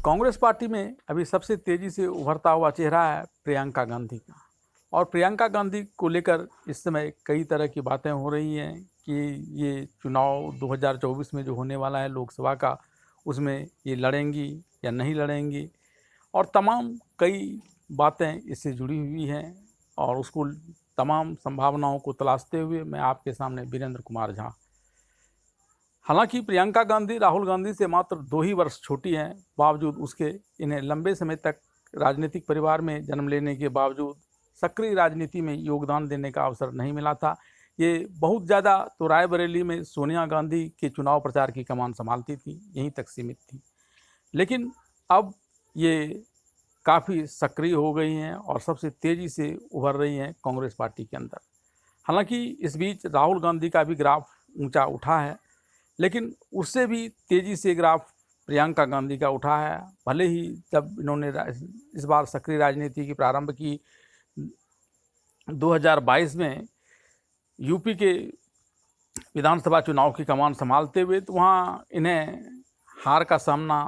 Congress party में अभी सबसे तेज़ी से उभरता हुआ चेहरा है प्रियंका गांधी का। और प्रियंका गांधी को लेकर इस समय कई तरह की बातें हो रही हैं कि ये चुनाव 2024 में जो होने वाला है लोकसभा का, उसमें ये लड़ेंगी या नहीं लड़ेंगी, और तमाम कई बातें इससे जुड़ी हुई हैं। और उसको तमाम संभावनाओं को तलाशते हुए मैं आपके सामने वीरेंद्र कुमार झा। हालांकि प्रियंका गांधी राहुल गांधी से मात्र 2 ही वर्ष छोटी हैं, बावजूद उसके इन्हें लंबे समय तक राजनीतिक परिवार में जन्म लेने के बावजूद सक्रिय राजनीति में योगदान देने का अवसर नहीं मिला था। ये बहुत ज़्यादा तो रायबरेली में सोनिया गांधी के चुनाव प्रचार की कमान संभालती थी, यहीं तक सीमित थी। लेकिन अब ये काफ़ी सक्रिय हो गई हैं और सबसे तेज़ी से उभर रही हैं कांग्रेस पार्टी के अंदर। हालांकि इस बीच राहुल गांधी का भी ग्राफ ऊंचा उठा है, लेकिन उससे भी तेज़ी से ग्राफ प्रियंका गांधी का उठा है। भले ही जब इन्होंने इस बार सक्रिय राजनीति की प्रारंभ की 2022 में यूपी के विधानसभा चुनाव की कमान संभालते हुए, तो वहाँ इन्हें हार का सामना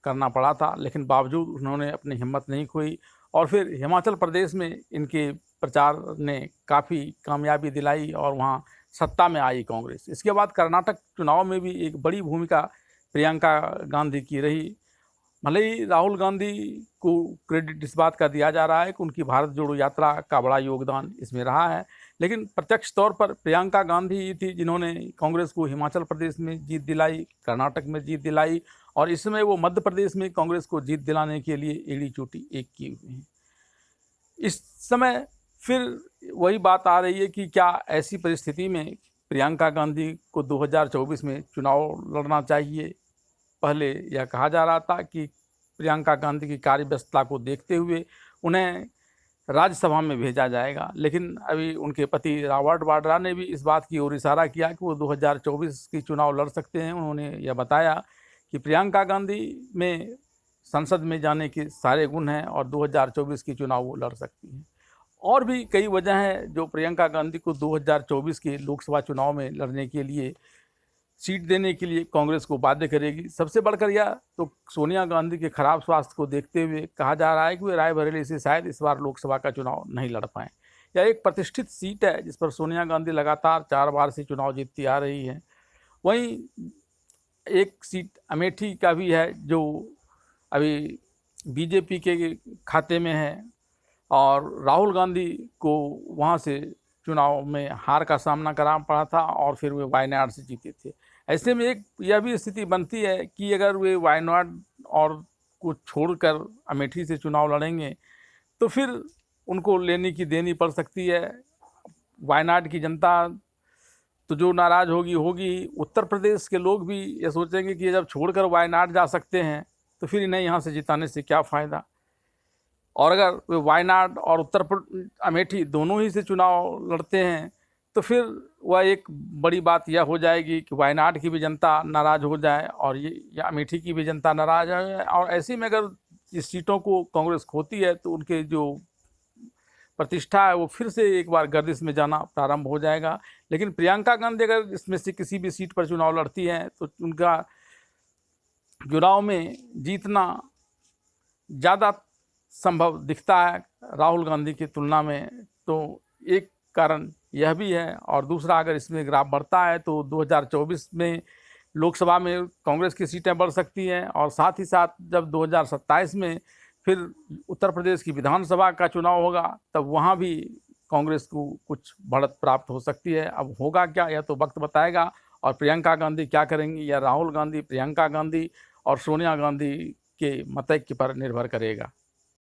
करना पड़ा था, लेकिन बावजूद उन्होंने अपनी हिम्मत नहीं खोई और फिर हिमाचल प्रदेश में इनके प्रचार ने काफ़ी कामयाबी दिलाई और वहाँ सत्ता में आई कांग्रेस। इसके बाद कर्नाटक चुनाव में भी एक बड़ी भूमिका प्रियंका गांधी की रही। भले ही राहुल गांधी को क्रेडिट इस बात का दिया जा रहा है कि उनकी भारत जोड़ो यात्रा का बड़ा योगदान इसमें रहा है, लेकिन प्रत्यक्ष तौर पर प्रियंका गांधी ही थी जिन्होंने कांग्रेस को हिमाचल प्रदेश में जीत दिलाई, कर्नाटक में जीत दिलाई, और इस समय वो मध्य प्रदेश में कांग्रेस को जीत दिलाने के लिए एड़ी चोटी एक किए हुए हैं। इस समय फिर वही बात आ रही है कि क्या ऐसी परिस्थिति में प्रियंका गांधी को 2024 में चुनाव लड़ना चाहिए। पहले यह कहा जा रहा था कि प्रियंका गांधी की कार्यव्यस्तता को देखते हुए उन्हें राज्यसभा में भेजा जाएगा, लेकिन अभी उनके पति रॉबर्ट वाड्रा ने भी इस बात की ओर इशारा किया कि वो 2024 की चुनाव लड़ सकते हैं। उन्होंने यह बताया कि प्रियंका गांधी में संसद में जाने के सारे गुण हैं और 2024 की चुनाव वो लड़ सकती हैं। और भी कई वजह हैं जो प्रियंका गांधी को 2024 के लोकसभा चुनाव में लड़ने के लिए, सीट देने के लिए कांग्रेस को बाध्य करेगी। सबसे बढ़कर यह तो सोनिया गांधी के खराब स्वास्थ्य को देखते हुए कहा जा रहा है कि वे रायबरेली से शायद इस बार लोकसभा का चुनाव नहीं लड़ पाएँ। यह एक प्रतिष्ठित सीट है जिस पर सोनिया गांधी लगातार 4 बार से चुनाव जीतती आ रही है। वहीं एक सीट अमेठी का भी है जो अभी बीजेपी के खाते में है, और राहुल गांधी को वहाँ से चुनाव में हार का सामना करना पड़ा था और फिर वे वायनाड से जीते थे। ऐसे में एक यह भी स्थिति बनती है कि अगर वे वायनाड और को छोड़कर अमेठी से चुनाव लड़ेंगे तो फिर उनको लेने की देनी पड़ सकती है। वायनाड की जनता तो जो नाराज़ होगी। उत्तर प्रदेश के लोग भी ये सोचेंगे कि जब छोड़कर वायनाड जा सकते हैं तो फिर इन्हें यहाँ से जिताने से क्या फ़ायदा। और अगर वे वायनाड और अमेठी दोनों ही से चुनाव लड़ते हैं तो फिर वह एक बड़ी बात यह हो जाएगी कि वायनाड की भी जनता नाराज़ हो जाए और ये अमेठी की भी जनता नाराज़ हो जाए, और ऐसे में अगर इस सीटों को कांग्रेस खोती है तो उनके जो प्रतिष्ठा है वो फिर से एक बार गर्दिश में जाना प्रारंभ हो जाएगा। लेकिन प्रियंका गांधी अगर इसमें से किसी भी सीट पर चुनाव लड़ती हैं तो उनका चुनाव में जीतना ज़्यादा संभव दिखता है राहुल गांधी की तुलना में। तो एक कारण यह भी है, और दूसरा अगर इसमें ग्राफ बढ़ता है तो 2024 में लोकसभा में कांग्रेस की सीटें बढ़ सकती हैं, और साथ ही साथ जब 2027 में फिर उत्तर प्रदेश की विधानसभा का चुनाव होगा तब वहाँ भी कांग्रेस को कुछ बढ़त प्राप्त हो सकती है। अब होगा क्या यह तो वक्त बताएगा, और प्रियंका गांधी क्या करेंगी या राहुल गांधी, प्रियंका गांधी और सोनिया गांधी के मतैक्य पर निर्भर करेगा।